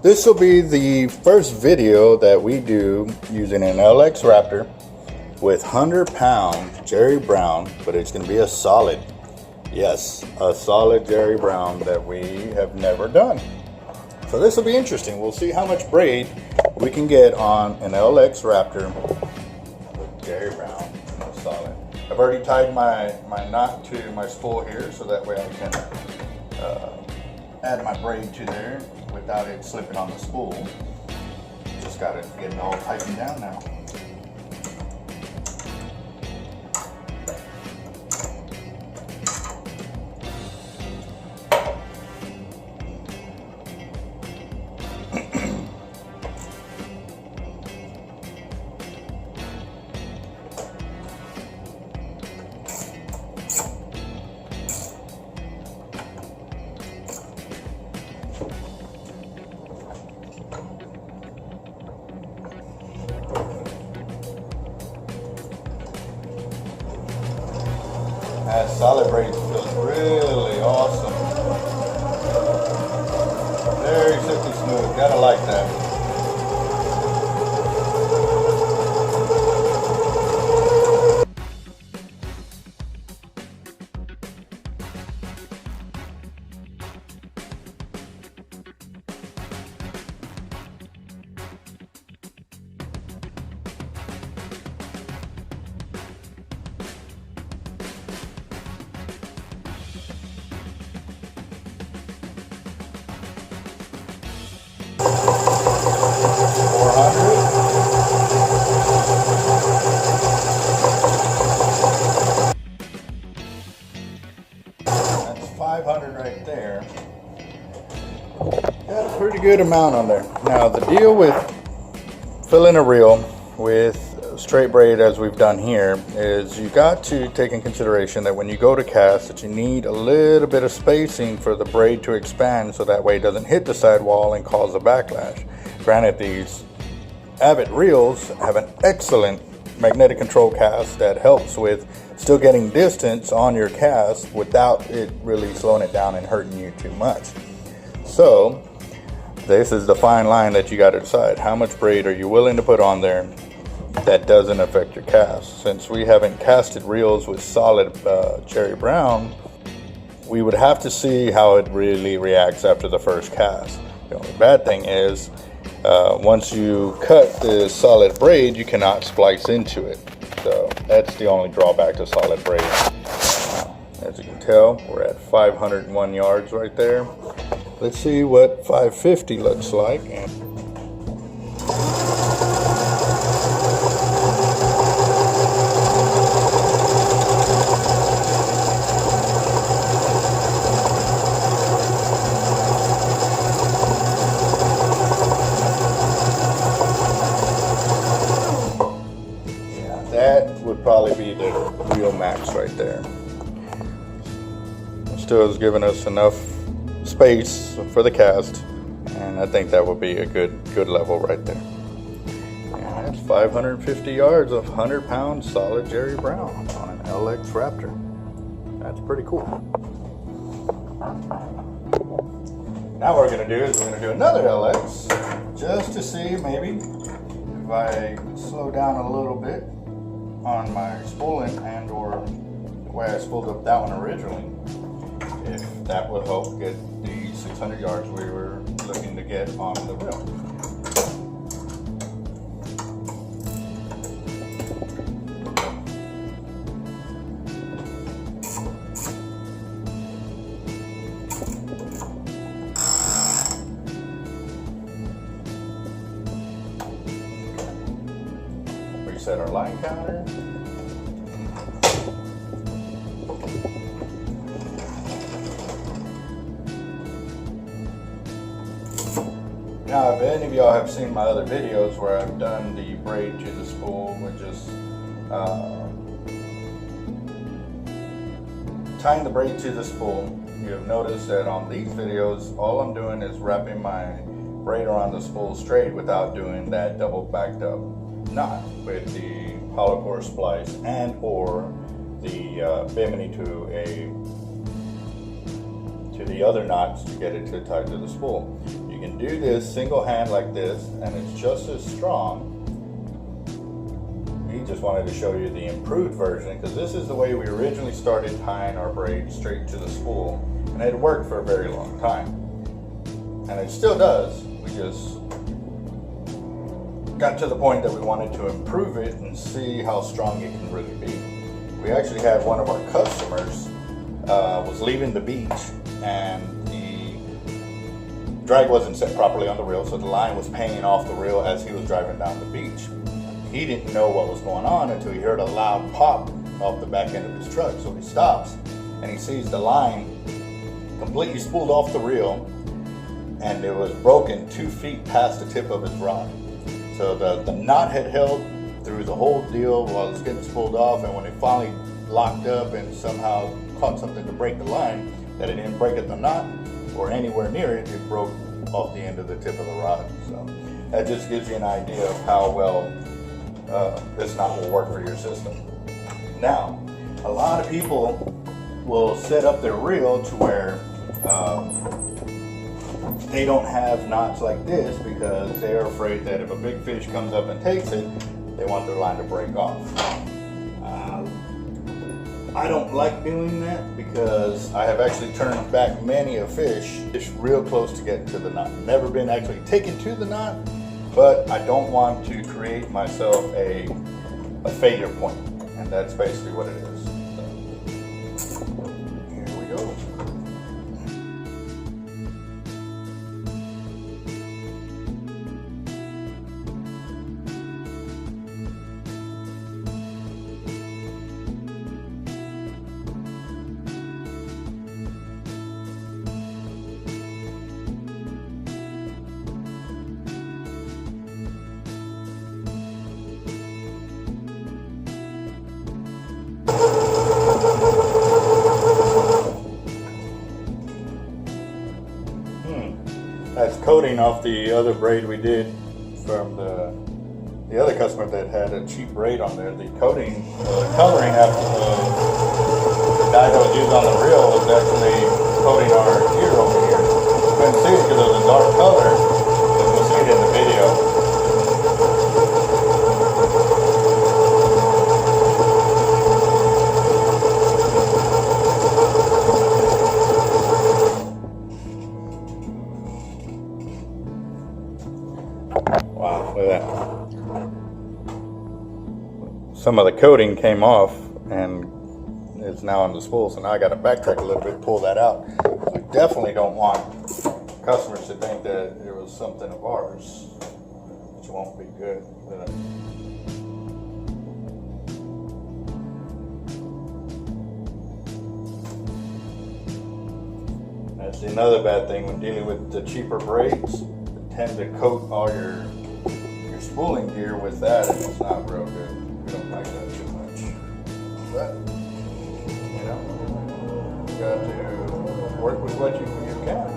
This will be the first video that we do using an LX Raptor with 100-pound Jerry Brown, but it's going to be a solid. Yes, a solid Jerry Brown that we have never done. So this will be interesting. We'll see how much braid we can get on an LX Raptor with Jerry Brown solid. I've already tied my knot to my spool here, so that way I can add my braid to there without it slipping on the spool. Just got to get it all tightened down now. That solid braid feels really awesome. Very silky smooth. Gotta like that. That's 500 right there. Got a pretty good amount on there. Now the deal with filling a reel with straight braid, as we've done here, is you got to take in consideration that when you go to cast, that you need a little bit of spacing for the braid to expand, so that way it doesn't hit the sidewall and cause a backlash. Granted, these Avet reels have an excellent magnetic control cast that helps with still getting distance on your cast without it really slowing it down and hurting you too much. So this is the fine line that you got to decide. How much braid are you willing to put on there that doesn't affect your cast? Since we haven't casted reels with solid Jerry Brown, we would have to see how it really reacts after the first cast. The only bad thing is once you cut the solid braid, you cannot splice into it. So that's the only drawback to solid braid. As you can tell, we're at 501 yards right there. Let's see what 550 looks like. That would probably be the real max right there. Still is giving us enough space for the cast, and I think that would be a good level right there. And that's 550 yards of 100-pound solid Jerry Brown on an LX Raptor. That's pretty cool. Now what we're going to do is we're going to do another LX just to see maybe if I slow down a little bit on my spooling and or the way I spooled up that one originally, if that would help get the 600 yards we were looking to get on the reel. Reset our line counter. Now, if any of y'all have seen my other videos where I've done the braid to the spool with just tying the braid to the spool, you have noticed that on these videos, all I'm doing is wrapping my braid around the spool straight without doing that double backed up knot with the hollow core splice and or the bimini to the other knots to get it to tie to the spool. You can do this single hand like this, and it's just as strong. We just wanted to show you the improved version, because this is the way we originally started tying our braid straight to the spool, and it worked for a very long time, and it still does. We just got to the point that we wanted to improve it and see how strong it can really be. We actually had one of our customers was leaving the beach, and the drag wasn't set properly on the reel, so the line was paying off the reel as he was driving down the beach. He didn't know what was going on until he heard a loud pop off the back end of his truck. So he stops and he sees the line completely spooled off the reel, and it was broken 2 feet past the tip of his rod. So the knot had held through the whole deal while it was getting spooled off, and when it finally locked up and somehow caught something to break the line, that it didn't break at the knot or anywhere near it, it broke off the end of the tip of the rod. So that just gives you an idea of how well this knot will work for your system. Now, a lot of people will set up their reel to where they don't have knots like this, because they're afraid that if a big fish comes up and takes it, they want their line to break off. I don't like doing that, because I have actually turned back many a fish real close to getting to the knot. Never been actually taken to the knot, but I don't want to create myself a failure point, and that's basically what it is. So, here we go. That's coating off the other braid we did from the other customer that had a cheap braid on there. The coating, the coloring after the dye that was used on the reel was actually coating our gear over here. You couldn't see it because it was a dark color, but you'll see it in the video. Wow, look at that. Some of the coating came off and is now on the spool, so now I got to backtrack a little bit, pull that out. We definitely don't want customers to think that it was something of ours, which won't be good. That's another bad thing when dealing with the cheaper braids. Tend to coat all your spooling gear with that, and it's not real good. We don't like that too much. But, you know, you got to work with what you can.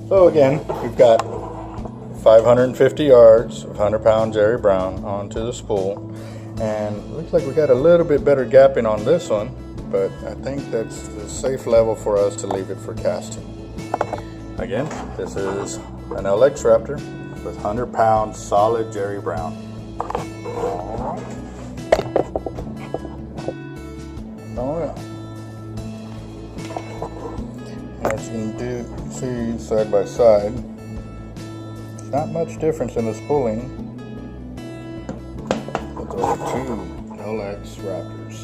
So again, we've got 550 yards of 100-pound Jerry Brown onto the spool, and it looks like we got a little bit better gapping on this one, but I think that's the safe level for us to leave it for casting. Again, this is an LX Raptor with 100-pound solid Jerry Brown. Oh yeah. As you can see side by side, there's not much difference in the spooling with those two LX Raptors.